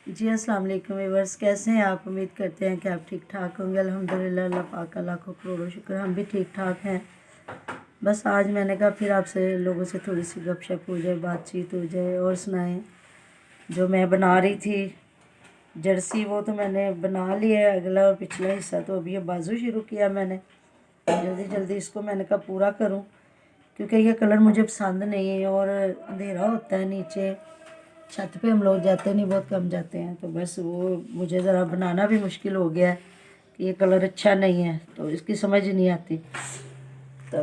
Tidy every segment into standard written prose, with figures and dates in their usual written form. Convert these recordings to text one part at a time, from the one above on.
जी अस्सलाम वालेकुम व्यूअर्स, कैसे हैं आप? उम्मीद करते हैं कि आप ठीक ठाक होंगे। अल्हम्दुलिल्लाह, अल्लाह पाक का लाखों करोड़ों शुक्र, हम भी ठीक ठाक हैं। बस आज मैंने कहा फिर आपसे लोगों से थोड़ी सी गपशप हो जाए, बातचीत हो जाए। और सुनाएं, जो मैं बना रही थी जर्सी वो तो मैंने बना लिया है, अगला और पिछला हिस्सा तो अभी ये बाजू शुरू किया मैंने। जल्दी जल्दी इसको मैंने कहा पूरा करूं, क्योंकि ये कलर मुझे पसंद नहीं है और अंधेरा होता है नीचे। छत पे हम लोग जाते नहीं, बहुत कम जाते हैं, तो बस वो मुझे ज़रा बनाना भी मुश्किल हो गया है कि ये कलर अच्छा नहीं है, तो इसकी समझ नहीं आती। तो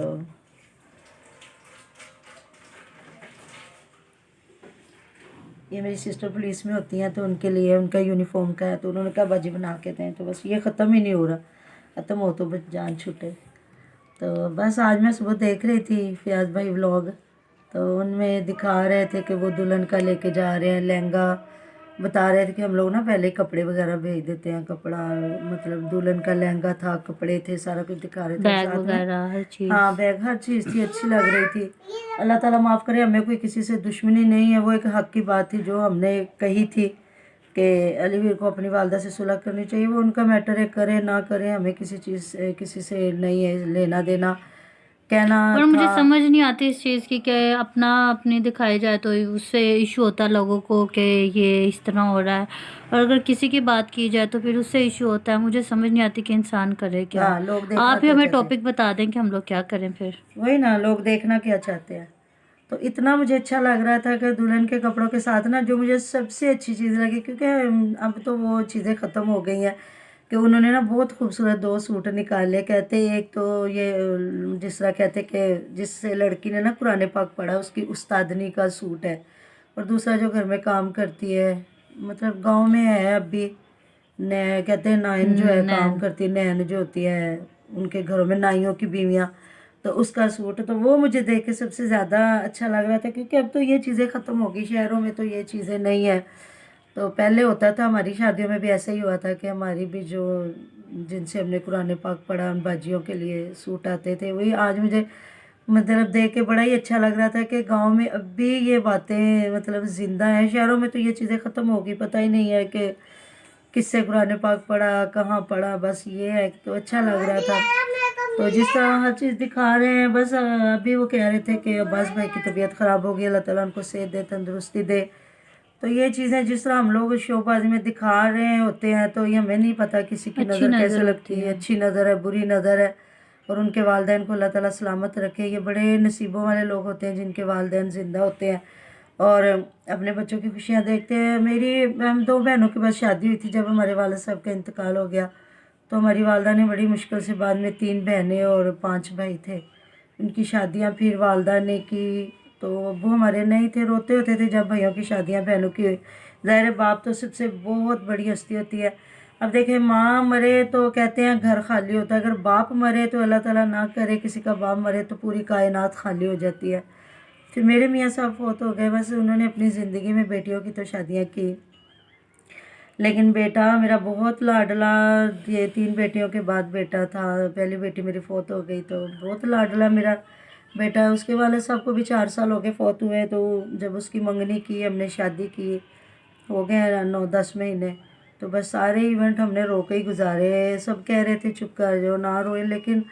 ये मेरी सिस्टर पुलिस में होती हैं, तो उनके लिए उनका यूनिफॉर्म का है, तो उन्होंने कहा बाजी बना के दें, तो बस ये ख़त्म ही नहीं हो रहा। ख़त्म हो तो बस जान छूटे। तो बस आज मैं सुबह देख रही थी फयाज भाई व्लॉग, तो उनमें दिखा रहे थे कि वो दुल्हन का लेके जा रहे हैं लहंगा। बता रहे थे कि हम लोग ना पहले ही कपड़े वगैरह भेज देते हैं, कपड़ा मतलब दुल्हन का लहंगा था, कपड़े थे, सारा कुछ दिखा रहे थे बैग साथ में। वगैरह हर चीज़। हाँ, बैग हर चीज़ थी, अच्छी लग रही थी। अल्लाह ताला माफ़ करे, हमें कोई किसी से दुश्मनी नहीं है, वो एक हक़ की बात थी जो हमने कही थी कि अलीवीर को अपनी वालदा से सुलह करनी चाहिए। वो उनका मैटर है, करे ना करे, हमें किसी चीज़ से किसी से नहीं है लेना देना। कहना पर मुझे था। समझ नहीं आती इस चीज़ की कि अपना अपनी दिखाई जाए तो उससे इशू होता है लोगों को कि ये इस तरह हो रहा है, और अगर किसी की बात की जाए तो फिर उससे इशू होता है। मुझे समझ नहीं आती कि इंसान करे क्या। हाँ, लोग देखना आप ही क्या हमें चाहते हैं। टॉपिक बता दें कि हम लोग क्या करें फिर। वही ना, लोग देखना क्या चाहते हैं। तो इतना मुझे अच्छा लग रहा था कि दुल्हन के कपड़ों के साथ ना, जो मुझे सबसे अच्छी चीज़ लगी, क्योंकि अब तो वो चीज़ें ख़त्म हो गई हैं, कि उन्होंने ना बहुत खूबसूरत दो सूट निकाले। कहते एक तो ये जिस तरह कहते कि जिस लड़की ने ना कुरान पाक पढ़ा उसकी उस्तादनी का सूट है, और दूसरा जो घर में काम करती है, मतलब गांव में है अभी, न कहते हैं नाइन जो है काम नैन। करती है, नैन जो होती है उनके घरों में नाइयों की बीवियाँ, तो उसका सूट। तो वो मुझे देख के सबसे ज़्यादा अच्छा लग रहा था, क्योंकि अब तो ये चीज़ें ख़त्म हो गई, शहरों में तो ये चीज़ें नहीं है। तो पहले होता था, हमारी शादियों में भी ऐसा ही हुआ था कि हमारी भी जो जिनसे हमने कुरान पाक पढ़ा उन बाजियों के लिए सूट आते थे। वही आज मुझे मतलब देख के बड़ा ही अच्छा लग रहा था कि गांव में अब भी ये बातें मतलब ज़िंदा हैं। शहरों में तो ये चीज़ें ख़त्म हो गई, पता ही नहीं है कि किससे कुरान पाक पढ़ा, कहाँ पढ़ा। बस ये है कि तो अच्छा लग रहा था। तो जिस तरह हर चीज़ दिखा रहे हैं, बस अभी वो कह रहे थे कि अब्बास भाई की तबीयत ख़राब हो गई, अल्लाह ताला उनको सेहत दे, तंदुरुस्ती दे। तो ये चीज़ें जिस तरह हम लोग शोबाजी में दिखा रहे होते हैं, तो ये हमें नहीं पता किसी की अच्छी नज़र कैसे नज़र लगती होती है, है। अच्छी नज़र है, बुरी नज़र है। और उनके वालिदैन को अल्लाह ताला सलामत रखे। ये बड़े नसीबों वाले लोग होते हैं जिनके वालिदैन ज़िंदा होते हैं और अपने बच्चों की खुशियाँ देखते हैं। हम दो बहनों के बाद शादी हुई थी, जब हमारे वालिद साहब का इंतकाल हो गया, तो हमारी वालदा ने बड़ी मुश्किल से, बाद में 3 बहनें और 5 भाई थे, उनकी शादियां फिर वालदा ने की। तो वो हमारे नहीं थे, रोते होते थे जब भाइयों की शादियां बहनों की हुई। ज़ाहिर है बाप तो सबसे बहुत बड़ी हस्ती होती है। अब देखें, माँ मरे तो कहते हैं घर खाली होता है, अगर बाप मरे तो अल्लाह ताला ना करे किसी का बाप मरे तो पूरी कायनात खाली हो जाती है। फिर मेरे मियाँ साहब फौत हो गए, बस उन्होंने अपनी ज़िंदगी में बेटियों की तो शादियाँ की, लेकिन बेटा मेरा बहुत लाडला, ये 3 बेटियों के बाद बेटा था, पहली बेटी मेरी फौत हो गई, तो बहुत लाडला मेरा बेटा। उसके वाले साहब को भी 4 साल हो गए फौत हुए। तो जब उसकी मंगनी की, हमने शादी की, हो गए 9-10 महीने, तो बस सारे इवेंट हमने रो के ही गुजारे। सब कह रहे थे चुप कर जाओ, ना रोए, लेकिन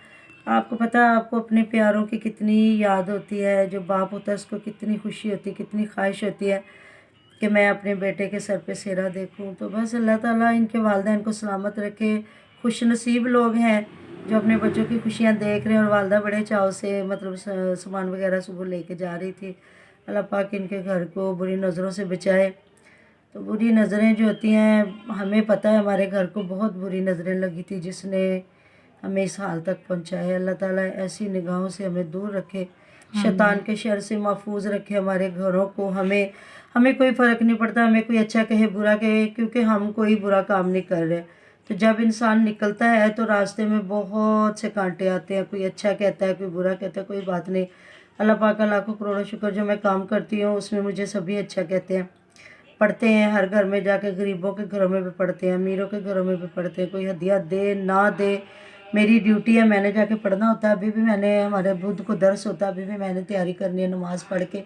आपको पता है, आपको अपने प्यारों की कितनी याद होती है। जो बाप होता है उसको कितनी खुशी होती है, कितनी ख्वाहिश होती है कि मैं अपने बेटे के सर पे सेहरा देखूं। तो बस अल्लाह ताला इनके वालिदैन को सलामत रखे। खुश नसीब लोग हैं जो अपने बच्चों की खुशियां देख रहे हैं। और वालदा बड़े चाव से मतलब सामान वगैरह सुबह लेके जा रही थी। अल्लाह पाक इनके घर को बुरी नज़रों से बचाए। तो बुरी नज़रें जो होती हैं, हमें पता है हमारे घर को बहुत बुरी नज़रें लगी थी, जिसने हमें इस हाल तक पहुंचाया। अल्लाह ताला ऐसी निगाहों से हमें दूर रखे, शैतान आमीन। के शर से महफूज रखे हमारे घरों को। हमें हमें कोई फ़र्क नहीं पड़ता, हमें कोई अच्छा कहे बुरा कहे, क्योंकि हम कोई बुरा काम नहीं कर रहे। तो जब इंसान निकलता है तो रास्ते में बहुत से कांटे आते हैं, कोई अच्छा कहता है, कोई बुरा कहता है, कोई बात नहीं। अल्लाह पाक का लाखों करोड़ों शुक्र, जो मैं काम करती हूँ उसमें मुझे सभी अच्छा कहते हैं। पढ़ते हैं, हर घर में जाके गरीबों के घरों में भी पढ़ते हैं, अमीरों के घरों में भी पढ़ते हैं। कोई हदिया दे ना दे, मेरी ड्यूटी है, मैंने जाके पढ़ना होता है। अभी भी मैंने, हमारे बुध को दर्स होता है, अभी भी मैंने तैयारी करनी है नमाज़ पढ़ के।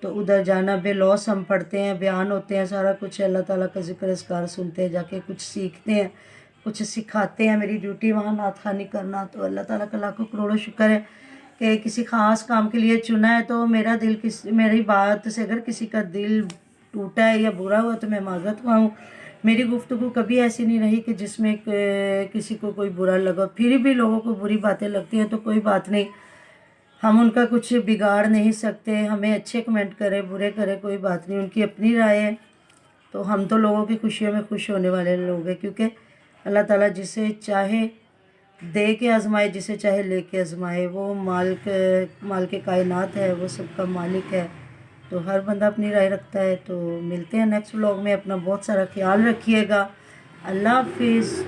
تو ادھر جانا بے لوس ہم پڑھتے ہیں، بیان ہوتے ہیں، سارا کچھ اللہ تعالیٰ کا ذکر اذکار سنتے ہیں، جا کے کچھ سیکھتے ہیں، کچھ سکھاتے ہیں۔ میری ڈیوٹی وہاں نعت خوانی کرنا، تو اللہ تعالیٰ کا لاکھوں کروڑوں شکر ہے کہ کسی خاص کام کے لیے چنا ہے۔ تو میری بات سے اگر کسی کا دل ٹوٹا ہے یا برا ہوا تو میں معذرت خواہ ہوں۔ میری گفتگو کبھی ایسی نہیں رہی کہ جس میں کسی کو کوئی برا لگا۔ پھر بھی لوگوں کو بری باتیں لگتی ہیں تو کوئی بات نہیں، ہم ان کا کچھ بگاڑ نہیں سکتے۔ ہمیں اچھے کمنٹ کرے، برے کرے، کوئی بات نہیں، ان کی اپنی رائے ہے۔ تو ہم تو لوگوں کی خوشیوں میں خوش ہونے والے لوگ ہیں، کیونکہ اللہ تعالیٰ جسے چاہے دے کے آزمائے، جسے چاہے لے کے آزمائے۔ وہ مال کے کائنات ہے، وہ سب کا مالک ہے۔ تو ہر بندہ اپنی رائے رکھتا ہے۔ تو ملتے ہیں نیکسٹ ولاگ میں۔ اپنا بہت سارا خیال رکھیے گا۔ اللہ حافظ۔